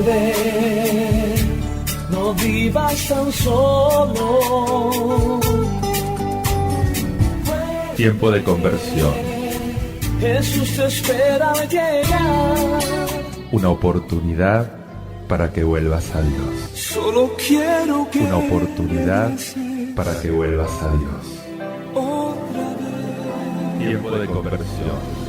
vuelve, no vivas tan solo. Tiempo de conversión. Jesús te espera al llegar. Una oportunidad para que vuelvas a Dios. Solo quiero que una oportunidad para que vuelvas a Dios. otra vez. Tiempo de conversión.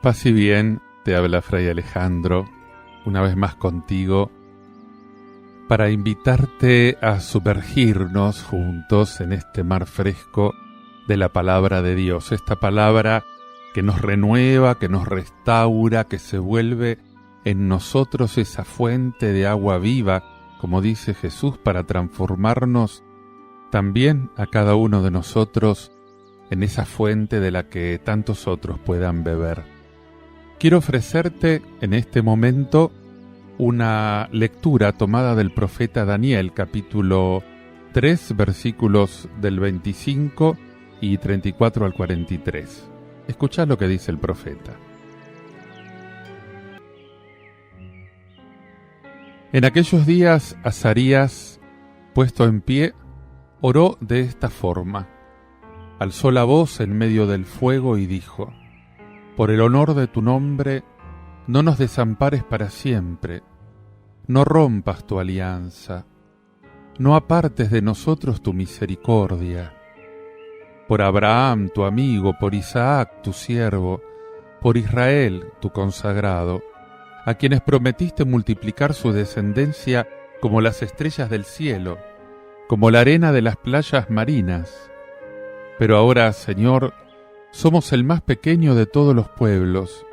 Paz y bien, te habla Fray Alejandro, una vez más contigo, para invitarte a sumergirnos juntos en este mar fresco de la palabra de Dios, esta palabra que nos renueva, que nos restaura, que se vuelve en nosotros esa fuente de agua viva, como dice Jesús, para transformarnos también a cada uno de nosotros en esa fuente de la que tantos otros puedan beber. Quiero ofrecerte en este momento una lectura tomada del profeta Daniel, capítulo 3, versículos del 25 y 34 al 43. Escuchá lo que dice el profeta. En aquellos días, Azarías, puesto en pie, oró de esta forma. Alzó la voz en medio del fuego y dijo: Por el honor de tu nombre, no nos desampares para siempre, no rompas tu alianza, no apartes de nosotros tu misericordia. Por Abraham, tu amigo, por Isaac, tu siervo, por Israel, tu consagrado, a quienes prometiste multiplicar su descendencia como las estrellas del cielo, como la arena de las playas marinas. Pero ahora, Señor, somos el más pequeño de todos los pueblos.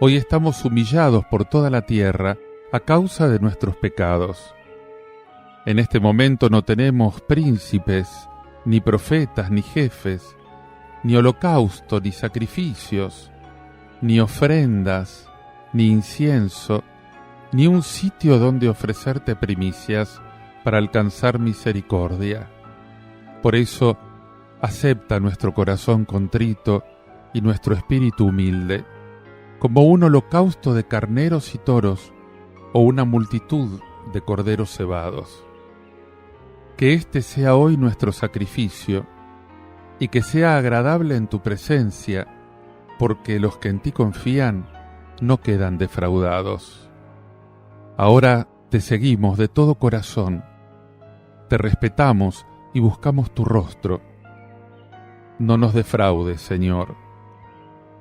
Hoy estamos humillados por toda la tierra a causa de nuestros pecados. En este momento no tenemos príncipes, ni profetas, ni jefes, ni holocausto, ni sacrificios, ni ofrendas, ni incienso, ni un sitio donde ofrecerte primicias para alcanzar misericordia. Por eso, acepta nuestro corazón contrito y nuestro espíritu humilde, como un holocausto de carneros y toros, o una multitud de corderos cebados. Que este sea hoy nuestro sacrificio, y que sea agradable en tu presencia, porque los que en ti confían no quedan defraudados. Ahora te seguimos de todo corazón, te respetamos y buscamos tu rostro. No nos defraudes, Señor.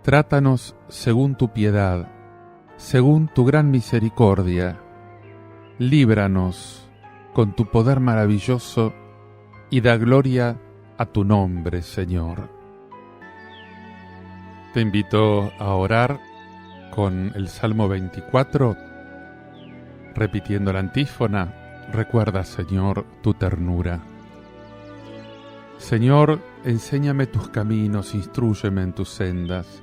Trátanos según tu piedad, según tu gran misericordia. Líbranos con tu poder maravilloso y da gloria a tu nombre, Señor. Te invito a orar con el Salmo 24, repitiendo la antífona. Recuerda, Señor, tu ternura. Señor, enséñame tus caminos, instrúyeme en tus sendas.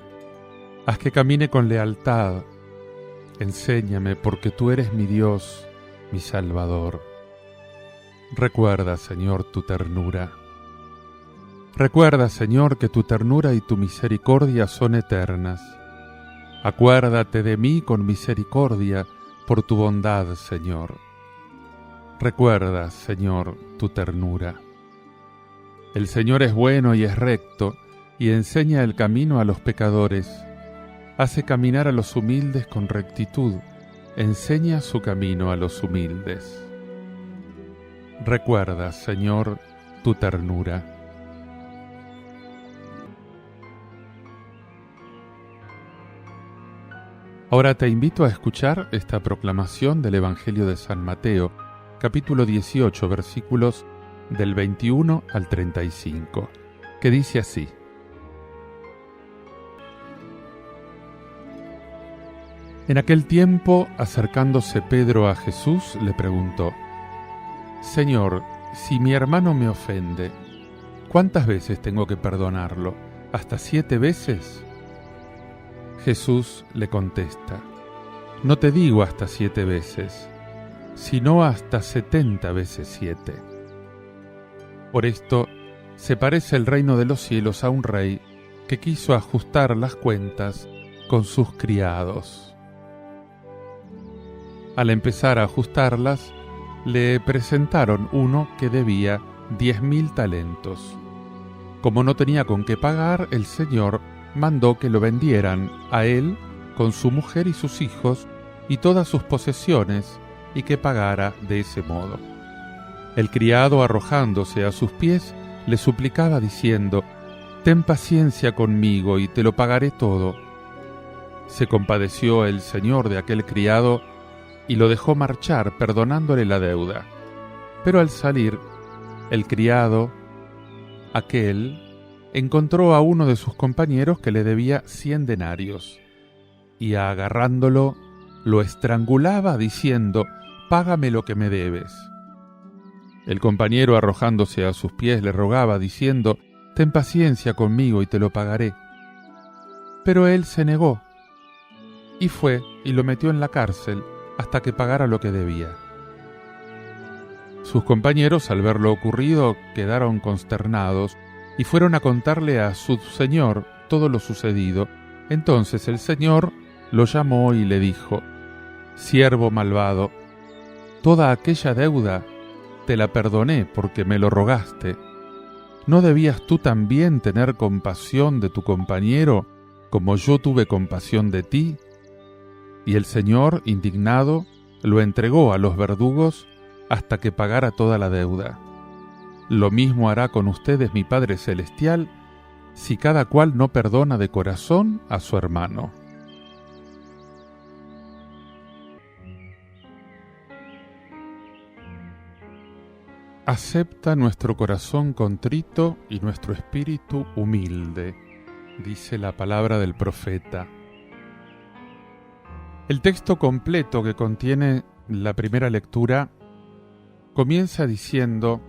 Haz que camine con lealtad. Enséñame, porque tú eres mi Dios, mi Salvador. Recuerda, Señor, tu ternura. Recuerda, Señor, que tu ternura y tu misericordia son eternas. Acuérdate de mí con misericordia por tu bondad, Señor. Recuerda, Señor, tu ternura. El Señor es bueno y es recto, y enseña el camino a los pecadores. Hace caminar a los humildes con rectitud, enseña su camino a los humildes. Recuerda, Señor, tu ternura. Ahora te invito a escuchar esta proclamación del Evangelio de San Mateo, capítulo 18, versículos del 21 al 35, que dice así: En aquel tiempo, acercándose Pedro a Jesús, le preguntó: Señor, si mi hermano me ofende, ¿cuántas veces tengo que perdonarlo? ¿Hasta 7 veces? Jesús le contesta: No te digo hasta 7 veces, sino hasta 70 veces 7. Por esto se parece el reino de los cielos a un rey que quiso ajustar las cuentas con sus criados. Al empezar a ajustarlas, le presentaron uno que debía 10.000 talentos. Como no tenía con qué pagar, el señor mandó que lo vendieran a él con su mujer y sus hijos y todas sus posesiones, y que pagara de ese modo. El criado, arrojándose a sus pies, le suplicaba diciendo: «Ten paciencia conmigo y te lo pagaré todo». Se compadeció el señor de aquel criado y lo dejó marchar, perdonándole la deuda. Pero al salir, el criado aquel encontró a uno de sus compañeros que le debía 100 denarios, y agarrándolo, lo estrangulaba diciendo: «Págame lo que me debes». El compañero, arrojándose a sus pies, le rogaba diciendo: «Ten paciencia conmigo y te lo pagaré». Pero él se negó, y fue y lo metió en la cárcel hasta que pagara lo que debía. Sus compañeros, al ver lo ocurrido, quedaron consternados y fueron a contarle a su señor todo lo sucedido. Entonces el señor lo llamó y le dijo: «Siervo malvado, toda aquella deuda te la perdoné porque me lo rogaste. ¿No debías tú también tener compasión de tu compañero como yo tuve compasión de ti?» Y el señor, indignado, lo entregó a los verdugos hasta que pagara toda la deuda. Lo mismo hará con ustedes mi Padre Celestial si cada cual no perdona de corazón a su hermano. Acepta nuestro corazón contrito y nuestro espíritu humilde, dice la palabra del profeta. El texto completo que contiene la primera lectura comienza diciendo: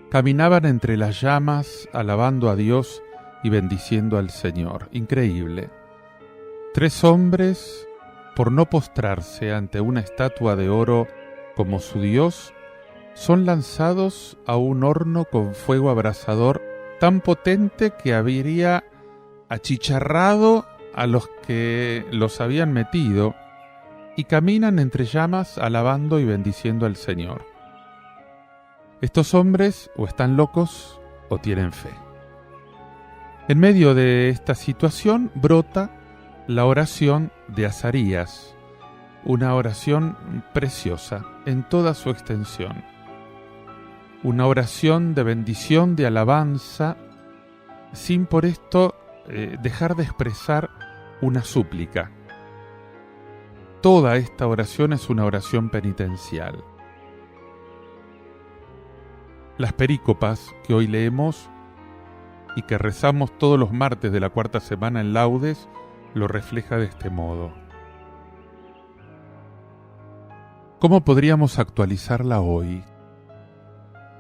«Caminaban entre las llamas, alabando a Dios y bendiciendo al Señor». Increíble. 3 hombres, por no postrarse ante una estatua de oro como su Dios, son lanzados a un horno con fuego abrasador tan potente que habría achicharrado a los que los habían metido, y caminan entre llamas alabando y bendiciendo al Señor. Estos hombres o están locos o tienen fe. En medio de esta situación brota la oración de Azarías, una oración preciosa en toda su extensión. Una oración de bendición, de alabanza, sin por esto dejar de expresar una súplica. Toda esta oración es una oración penitencial. Las perícopas que hoy leemos y que rezamos todos los martes de la cuarta semana en Laudes lo refleja de este modo. ¿Cómo podríamos actualizarla hoy?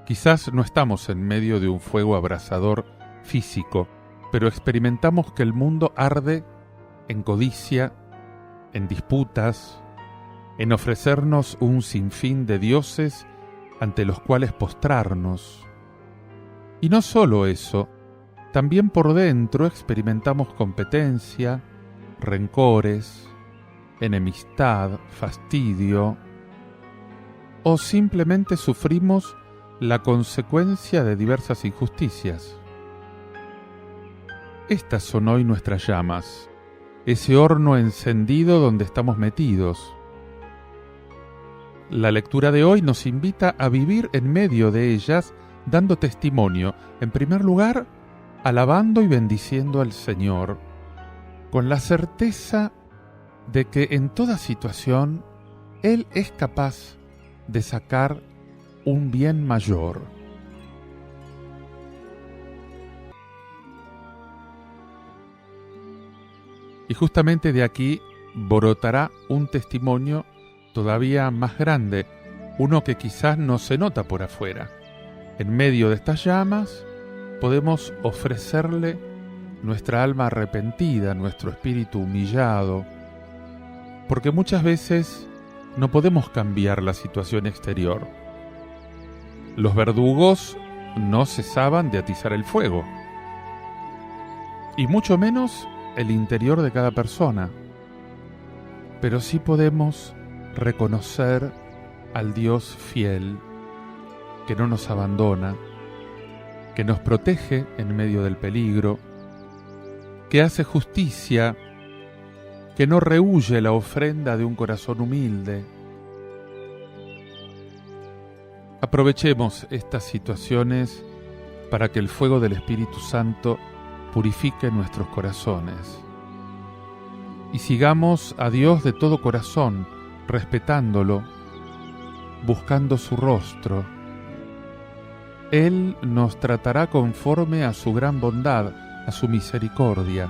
Quizás no estamos en medio de un fuego abrasador físico, pero experimentamos que el mundo arde en codicia, en disputas, en ofrecernos un sinfín de dioses ante los cuales postrarnos. Y no solo eso, también por dentro experimentamos competencia, rencores, enemistad, fastidio, o simplemente sufrimos la consecuencia de diversas injusticias. Estas son hoy nuestras llamas, ese horno encendido donde estamos metidos. La lectura de hoy nos invita a vivir en medio de ellas, dando testimonio, en primer lugar, alabando y bendiciendo al Señor, con la certeza de que en toda situación Él es capaz de sacar un bien mayor. Y justamente de aquí brotará un testimonio todavía más grande, uno que quizás no se nota por afuera. En medio de estas llamas podemos ofrecerle nuestra alma arrepentida, nuestro espíritu humillado, porque muchas veces no podemos cambiar la situación exterior. Los verdugos no cesaban de atizar el fuego, y mucho menos el interior de cada persona. Pero sí podemos reconocer al Dios fiel, que no nos abandona, que nos protege en medio del peligro, que hace justicia, que no rehúye la ofrenda de un corazón humilde. Aprovechemos estas situaciones para que el fuego del Espíritu Santo purifique nuestros corazones. Y sigamos a Dios de todo corazón, respetándolo, buscando su rostro. Él nos tratará conforme a su gran bondad, a su misericordia,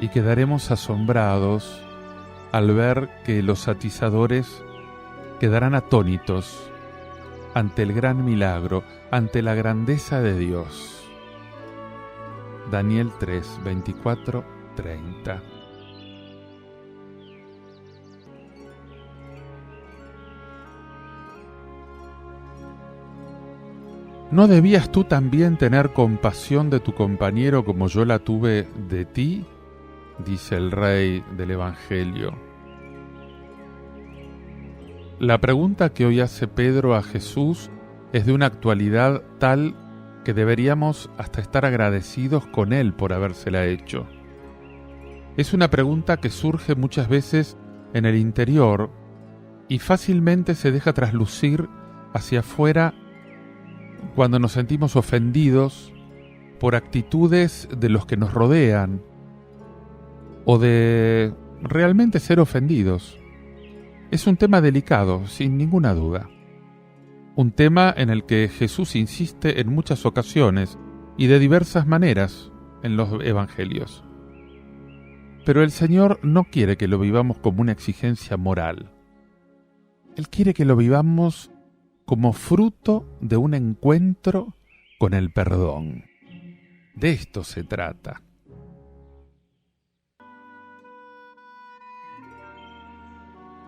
y quedaremos asombrados al ver que los atizadores quedarán atónitos ante el gran milagro, ante la grandeza de Dios. Daniel 3, 24, 30. ¿No debías tú también tener compasión de tu compañero como yo la tuve de ti?, dice el Rey del Evangelio. La pregunta que hoy hace Pedro a Jesús es de una actualidad tal que deberíamos hasta estar agradecidos con él por habérsela hecho. Es una pregunta que surge muchas veces en el interior y fácilmente se deja traslucir hacia afuera cuando nos sentimos ofendidos por actitudes de los que nos rodean o de realmente ser ofendidos. Es un tema delicado, sin ninguna duda. Un tema en el que Jesús insiste en muchas ocasiones y de diversas maneras en los evangelios. Pero el Señor no quiere que lo vivamos como una exigencia moral. Él quiere que lo vivamos como fruto de un encuentro con el perdón. De esto se trata.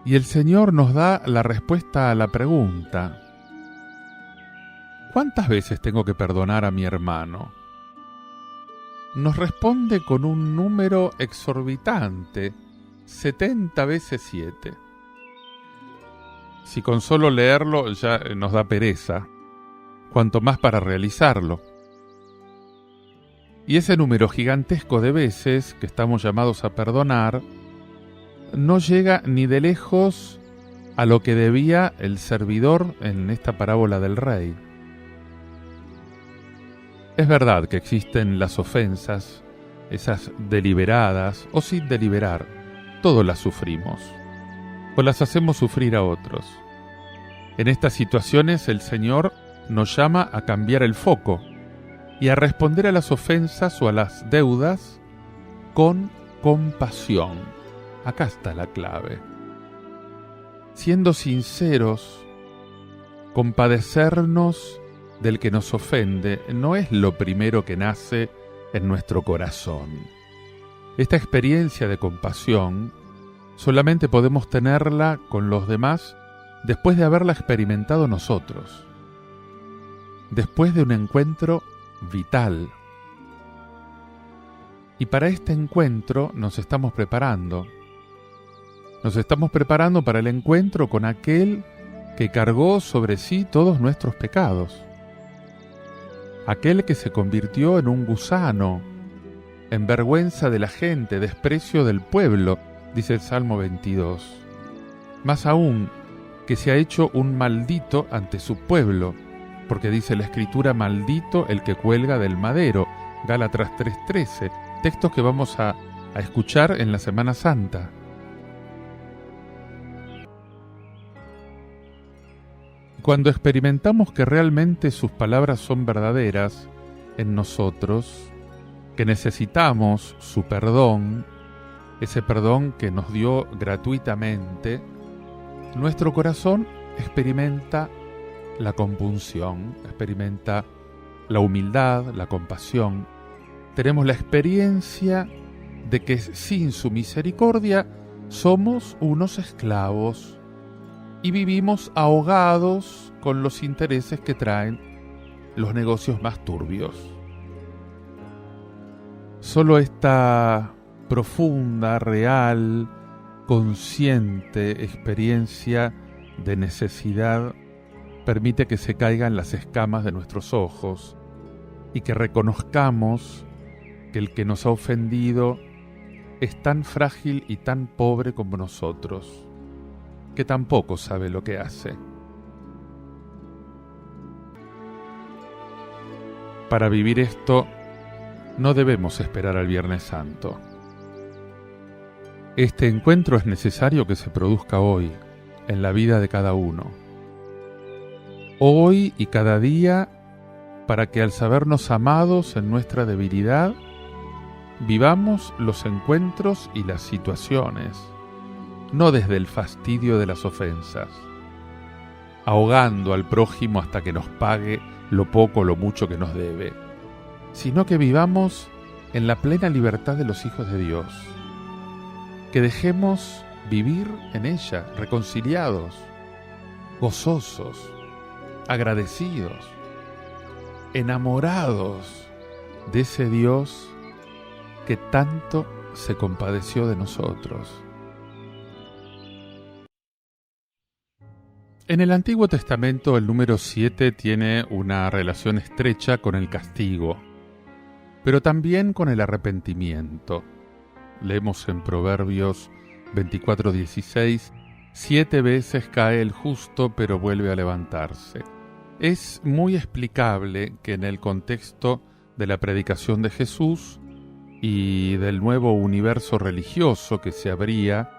Y el Señor nos da la respuesta a la pregunta: ¿cuántas veces tengo que perdonar a mi hermano? Nos responde con un número exorbitante, 70 veces 7. Si con solo leerlo ya nos da pereza, cuanto más para realizarlo. Y ese número gigantesco de veces que estamos llamados a perdonar no llega ni de lejos a lo que debía el servidor en esta parábola del rey. Es verdad que existen las ofensas, esas deliberadas o sin deliberar, todos las sufrimos, o las hacemos sufrir a otros. En estas situaciones el Señor nos llama a cambiar el foco y a responder a las ofensas o a las deudas con compasión. Acá está la clave. Siendo sinceros, compadecernos del que nos ofende no es lo primero que nace en nuestro corazón. Esta experiencia de compasión solamente podemos tenerla con los demás después de haberla experimentado nosotros, después de un encuentro vital. Y para este encuentro nos estamos preparando. Nos estamos preparando para el encuentro con aquel que cargó sobre sí todos nuestros pecados. Aquel que se convirtió en un gusano, en vergüenza de la gente, desprecio del pueblo, dice el Salmo 22. Más aún, que se ha hecho un maldito ante su pueblo, porque dice la Escritura: maldito el que cuelga del madero, Gálatas 3:13, textos que vamos a escuchar en la Semana Santa. Cuando experimentamos que realmente sus palabras son verdaderas en nosotros, que necesitamos su perdón, ese perdón que nos dio gratuitamente, nuestro corazón experimenta la compunción, experimenta la humildad, la compasión. Tenemos la experiencia de que sin su misericordia somos unos esclavos y vivimos ahogados con los intereses que traen los negocios más turbios. Solo esta profunda, real, consciente experiencia de necesidad permite que se caigan las escamas de nuestros ojos y que reconozcamos que el que nos ha ofendido es tan frágil y tan pobre como nosotros, que tampoco sabe lo que hace. Para vivir esto, no debemos esperar al Viernes Santo. Este encuentro es necesario que se produzca hoy, en la vida de cada uno. Hoy y cada día, para que al sabernos amados en nuestra debilidad, vivamos los encuentros y las situaciones, no desde el fastidio de las ofensas, ahogando al prójimo hasta que nos pague lo poco o lo mucho que nos debe, sino que vivamos en la plena libertad de los hijos de Dios, que dejemos vivir en ella, reconciliados, gozosos, agradecidos, enamorados de ese Dios que tanto se compadeció de nosotros. En el Antiguo Testamento el número 7 tiene una relación estrecha con el castigo, pero también con el arrepentimiento. Leemos en Proverbios 24:16, 7 veces cae el justo, pero vuelve a levantarse. Es muy explicable que en el contexto de la predicación de Jesús y del nuevo universo religioso que se abría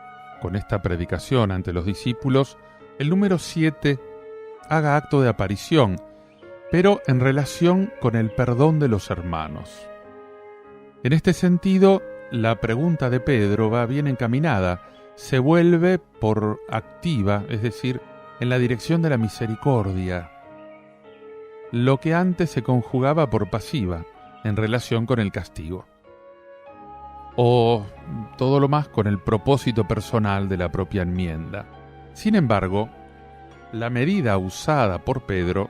con esta predicación ante los discípulos, el número 7 haga acto de aparición, pero en relación con el perdón de los hermanos. En este sentido, la pregunta de Pedro va bien encaminada, se vuelve por activa, es decir, en la dirección de la misericordia, lo que antes se conjugaba por pasiva, en relación con el castigo, o todo lo más con el propósito personal de la propia enmienda. Sin embargo, la medida usada por Pedro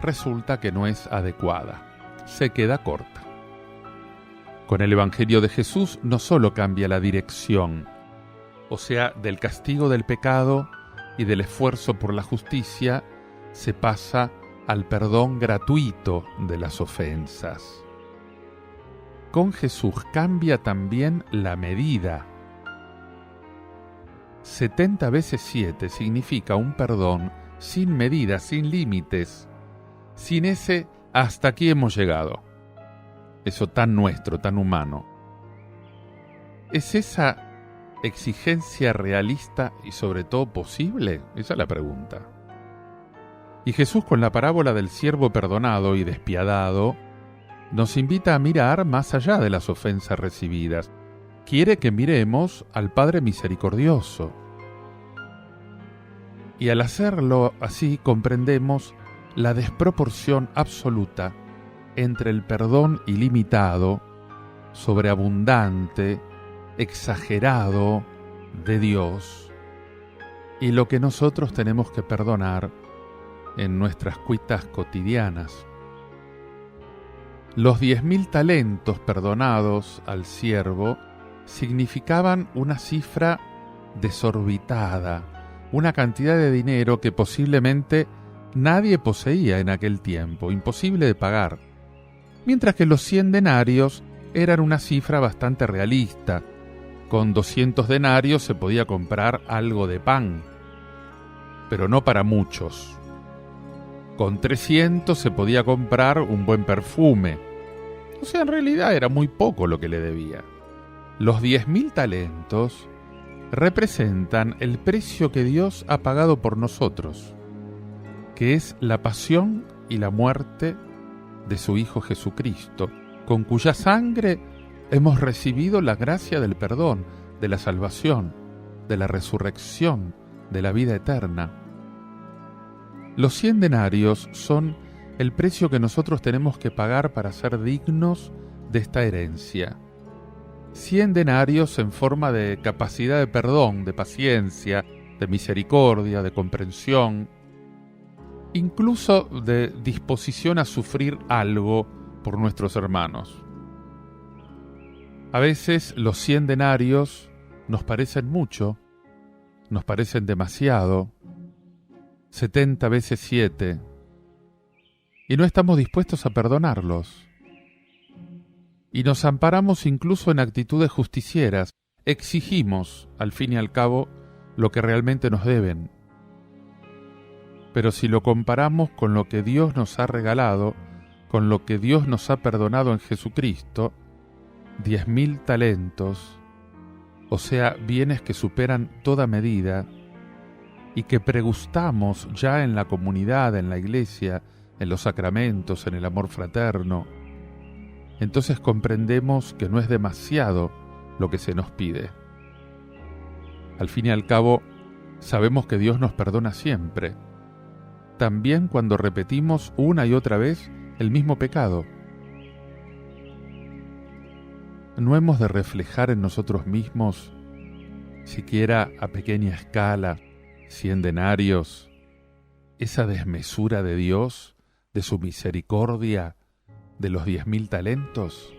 resulta que no es adecuada, se queda corta. Con el Evangelio de Jesús no solo cambia la dirección, o sea, del castigo del pecado y del esfuerzo por la justicia, se pasa al perdón gratuito de las ofensas. Con Jesús cambia también la medida. 70 veces 7 significa un perdón sin medida, sin límites, sin ese hasta aquí hemos llegado. Eso tan nuestro, tan humano. ¿Es esa exigencia realista y sobre todo posible? Esa es la pregunta. Y Jesús, con la parábola del siervo perdonado y despiadado, nos invita a mirar más allá de las ofensas recibidas. Quiere que miremos al Padre misericordioso. Y al hacerlo así comprendemos la desproporción absoluta entre el perdón ilimitado, sobreabundante, exagerado de Dios y lo que nosotros tenemos que perdonar en nuestras cuitas cotidianas. Los 10.000 talentos perdonados al siervo significaban una cifra desorbitada, una cantidad de dinero que posiblemente nadie poseía en aquel tiempo, imposible de pagar, mientras que los 100 denarios eran una cifra bastante realista. Con 200 denarios se podía comprar algo de pan, pero no para muchos. Con 300 se podía comprar un buen perfume. O sea, en realidad era muy poco lo que le debía. Los 10.000 talentos representan el precio que Dios ha pagado por nosotros, que es la pasión y la muerte de su Hijo Jesucristo, con cuya sangre hemos recibido la gracia del perdón, de la salvación, de la resurrección, de la vida eterna. Los 100 denarios son el precio que nosotros tenemos que pagar para ser dignos de esta herencia. 100 denarios en forma de capacidad de perdón, de paciencia, de misericordia, de comprensión. incluso de disposición a sufrir algo por nuestros hermanos. A veces los 100 denarios nos parecen mucho, nos parecen demasiado, 70 veces 7, y no estamos dispuestos a perdonarlos. Y nos amparamos incluso en actitudes justicieras, exigimos, al fin y al cabo, lo que realmente nos deben. Pero si lo comparamos con lo que Dios nos ha regalado, con lo que Dios nos ha perdonado en Jesucristo, 10.000 talentos, o sea, bienes que superan toda medida, y que pregustamos ya en la comunidad, en la iglesia, en los sacramentos, en el amor fraterno, entonces comprendemos que no es demasiado lo que se nos pide. Al fin y al cabo, sabemos que Dios nos perdona siempre, también cuando repetimos una y otra vez el mismo pecado. No hemos de reflejar en nosotros mismos, siquiera a pequeña escala, 100 denarios, esa desmesura de Dios, de su misericordia, de los 10.000 talentos.